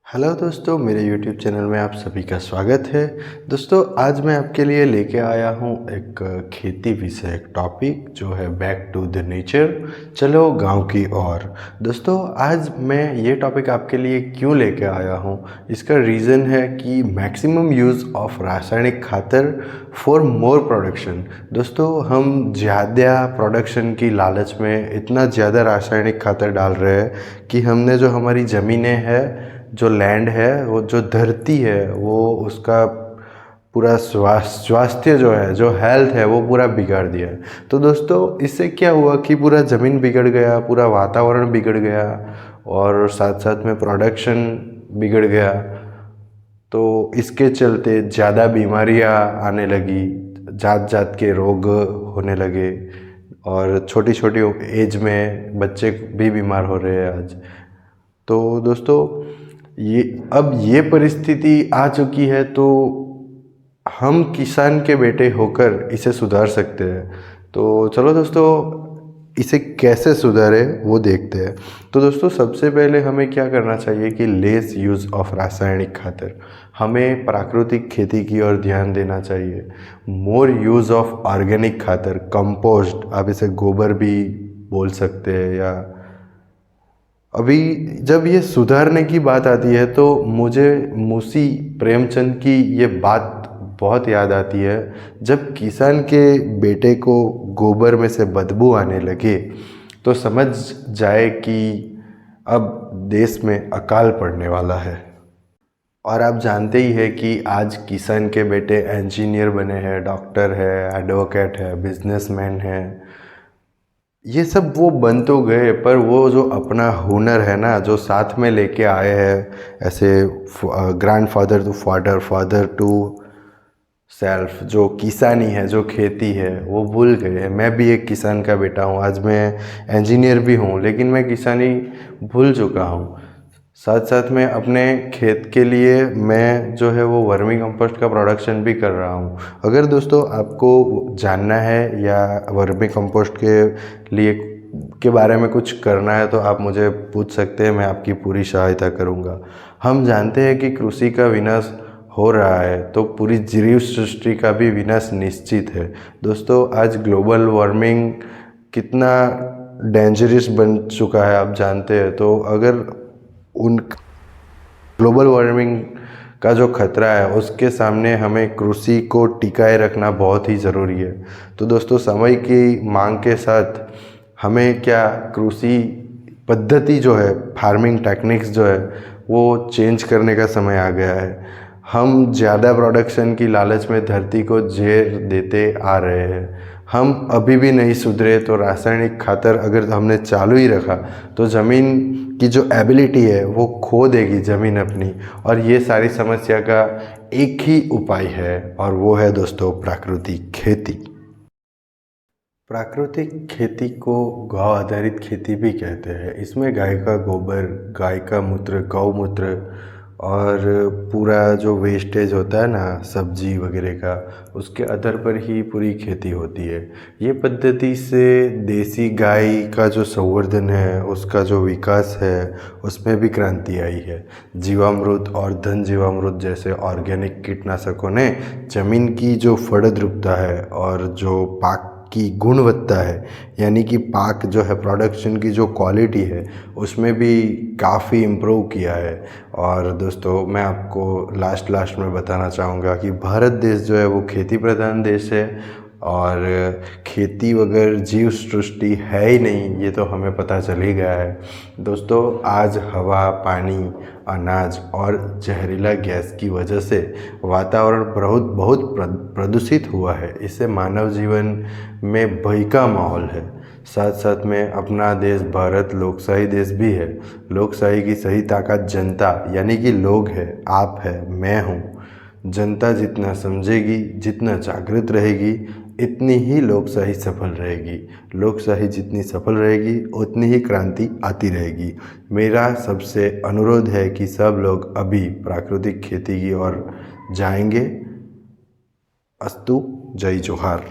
Hello दोस्तों, मेरे YouTube channel में आप सभी का स्वागत है। दोस्तों, आज मैं आपके लिए लेके आया हूँ एक खेती विषयक टॉपिक जो है बैक टू द नेचर, चलो गांव की ओर। दोस्तों, आज मैं ये टॉपिक आपके लिए क्यों लेके आया हूँ, इसका रीज़न है कि मैक्सिमम यूज़ ऑफ रासायनिक खातर फॉर मोर प्रोडक्शन। दोस्तों, हम ज़्यादा प्रोडक्शन की लालच में इतना ज़्यादा रासायनिक खातर डाल रहे हैं कि हमने जो हमारी ज़मीनें हैं, जो लैंड है, वो जो धरती है, वो उसका पूरा स्वास्थ्य जो है, जो हेल्थ है, वो पूरा बिगाड़ दिया है। तो दोस्तों, इससे क्या हुआ कि पूरा ज़मीन बिगड़ गया, पूरा वातावरण बिगड़ गया और साथ साथ में प्रोडक्शन बिगड़ गया। तो इसके चलते ज़्यादा बीमारियां आने लगी, जात जात के रोग होने लगे और छोटी छोटी एज में बच्चे भी बीमार हो रहे हैं आज। तो दोस्तों, ये परिस्थिति आ चुकी है, तो हम किसान के बेटे होकर इसे सुधार सकते हैं। तो चलो दोस्तों, इसे कैसे सुधारे वो देखते हैं। तो दोस्तों, सबसे पहले हमें क्या करना चाहिए कि लेस यूज़ ऑफ रासायनिक खातर, हमें प्राकृतिक खेती की ओर ध्यान देना चाहिए। मोर यूज़ ऑफ ऑर्गेनिक खातर, कंपोस्ट, आप इसे गोबर भी बोल सकते हैं। या अभी जब ये सुधारने की बात आती है तो मुझे मुंशी प्रेमचंद की ये बात बहुत याद आती है। जब किसान के बेटे को गोबर में से बदबू आने लगे तो समझ जाए कि अब देश में अकाल पड़ने वाला है। और आप जानते ही है कि आज किसान के बेटे इंजीनियर बने हैं, डॉक्टर है, एडवोकेट है, बिजनेसमैन है। ये सब वो बन तो गए, पर वो जो अपना हुनर है ना, जो साथ में लेके आए हैं, ऐसे grandfather to father, father to self, जो किसानी है, जो खेती है, वो भूल गए हैं। मैं भी एक किसान का बेटा हूँ, आज मैं इंजीनियर भी हूँ, लेकिन मैं किसानी भूल चुका हूँ। साथ साथ में अपने खेत के लिए मैं जो है वो वर्मी कंपोस्ट का प्रोडक्शन भी कर रहा हूँ। अगर दोस्तों आपको जानना है या वर्मी कंपोस्ट के लिए के बारे में कुछ करना है तो आप मुझे पूछ सकते हैं, मैं आपकी पूरी सहायता करूँगा। हम जानते हैं कि कृषि का विनाश हो रहा है तो पूरी जीव सृष्टि का भी विनाश निश्चित है। दोस्तों, आज ग्लोबल वार्मिंग कितना डेंजरस बन चुका है आप जानते हैं। तो अगर उन ग्लोबल वार्मिंग का जो खतरा है उसके सामने हमें कृषि को टिकाए रखना बहुत ही ज़रूरी है। तो दोस्तों, समय की मांग के साथ हमें क्या कृषि पद्धति जो है, फार्मिंग टेक्निक्स जो है, वो चेंज करने का समय आ गया है। हम ज़्यादा प्रोडक्शन की लालच में धरती को जेर देते आ रहे हैं। हम अभी भी नहीं सुधरे तो रासायनिक खातर अगर हमने चालू ही रखा तो ज़मीन की जो एबिलिटी है वो खो देगी ज़मीन अपनी। और ये सारी समस्या का एक ही उपाय है और वो है दोस्तों प्राकृतिक खेती। प्राकृतिक खेती को गौ आधारित खेती भी कहते हैं। इसमें गाय का गोबर, गाय का मूत्र, गौमूत्र और पूरा जो वेस्टेज होता है ना सब्जी वगैरह का, उसके आधार पर ही पूरी खेती होती है। ये पद्धति से देसी गाय का जो संवर्धन है, उसका जो विकास है, उसमें भी क्रांति आई है। जीवामृत और धन जीवामृत जैसे ऑर्गेनिक कीटनाशकों ने जमीन की जो फलद्रुपता है और जो पाक की गुणवत्ता है, यानी कि पाक जो है, प्रोडक्शन की जो क्वालिटी है, उसमें भी काफ़ी इम्प्रूव किया है। और दोस्तों, मैं आपको लास्ट में बताना चाहूँगा कि भारत देश जो है वो खेती प्रधान देश है और खेती वगैर जीव सृष्टि है ही नहीं, ये तो हमें पता चल ही गया है। दोस्तों, आज हवा, पानी, अनाज और जहरीला गैस की वजह से वातावरण बहुत प्रदूषित हुआ है। इससे मानव जीवन में भय का माहौल है। साथ साथ में अपना देश भारत लोकशाही देश भी है। लोकशाही की सही ताकत जनता यानी कि लोग है, आप है, मैं हूँ। जनता जितना समझेगी, जितना जागृत रहेगी, इतनी ही लोकशाही सफल रहेगी। लोकशाही जितनी सफल रहेगी उतनी ही क्रांति आती रहेगी। मेरा सबसे अनुरोध है कि सब लोग अभी प्राकृतिक खेती की ओर जाएंगे। अस्तु, जय जोहार।